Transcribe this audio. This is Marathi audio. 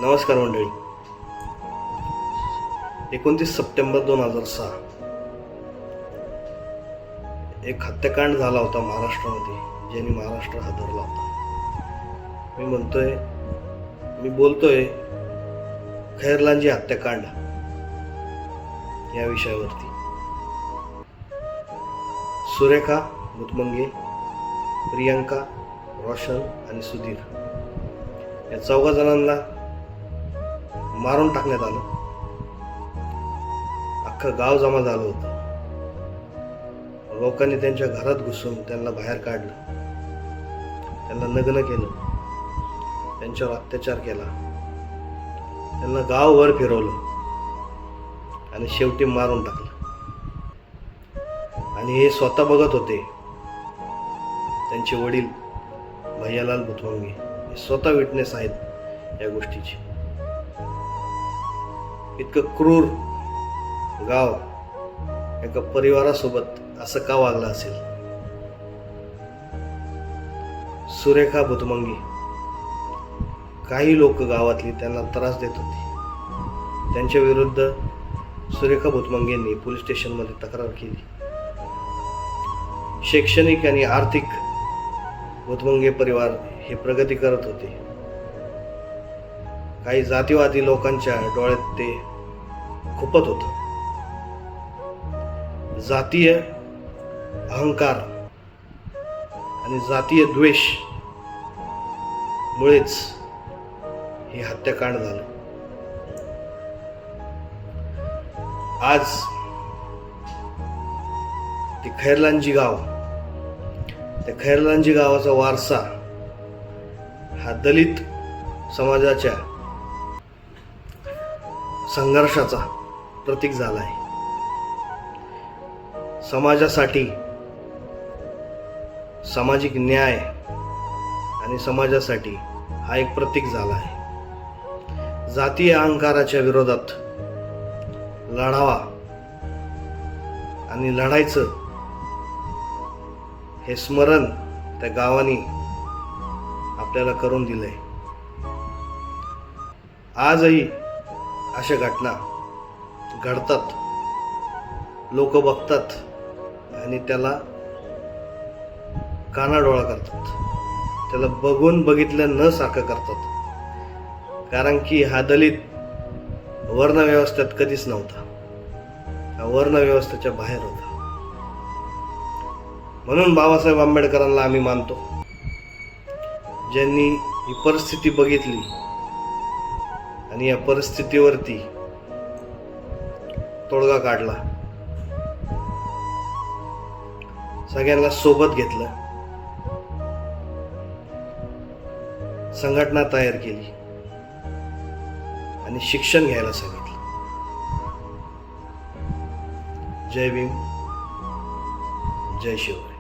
नमस्कार मंडळी. 29 सप्टेंबर 2006 एक हत्याकांड झाला होता महाराष्ट्रामध्ये, ज्याने महाराष्ट्र हादरला होता. मी बोलतोय खैरलांजी हत्याकांड या विषयावरती. सुरेखा भुतमंगे, प्रियंका, रोशन आणि सुधीर या 4 जणांना मारून टाकण्यात आलं. अख्खं गाव जमा झालं होतं. लोकांनी त्यांच्या घरात घुसून त्यांना बाहेर काढलं, त्यांना नग्न केलं, त्यांच्यावर अत्याचार केला, त्यांना गावभर फिरवलं आणि शेवटी मारून टाकलं. आणि हे स्वतः बघत होते. त्यांचे वडील भैयालाल भुतमंगे हे स्वतः विटनेस आहेत या गोष्टीची. इतकं क्रूर गाव एका परिवारासोबत असं का वागलं असेल? सुरेखा भुतमंगे, काही लोक गावातली त्यांना त्रास देत होती. त्यांच्या विरुद्ध सुरेखा भुतमंगेंनी पोलीस स्टेशनमध्ये तक्रार केली. शैक्षणिक आणि आर्थिक भुतमंगे परिवार हे प्रगती करत होते. काही जातीवादी लोकांच्या डोळ्यात ते खुपत होतं. जातीय अहंकार आणि जातीय द्वेष मुळेच हे हत्याकांड झालं. आज ते खैरलांजी गाव, त्या खैरलांजी गावाचा वारसा हा दलित समाजाच्या संघर्षाचा प्रतीक झाला आहे. समाजासाठी सामाजिक न्याय आणि समाजासाठी हा एक प्रतीक झाला आहे. जातीय अहंकाराच्या विरोधात लढावा आणि लढायचं हे स्मरण त्या गावाने आपल्याला करून दिलंय. आजही अशा घटना घडतात, लोक बघतात आणि त्याला कानाडोळा करतात, त्याला बघून बघितलं न सारखं करतात. कारण की हा दलित वर्णव्यवस्थेत कधीच नव्हता, हा वर्णव्यवस्थेच्या बाहेर होता. म्हणून बाबासाहेब आंबेडकरांना आम्ही मानतो, ज्यांनी ही परिस्थिती बघितली आणि या परिस्थितीवरती तोडगा काढला, सगळ्यांना सोबत घेतलं, संघटना तयार केली आणि शिक्षण घ्यायला सांगितलं. जय भीम, जय शिवराय.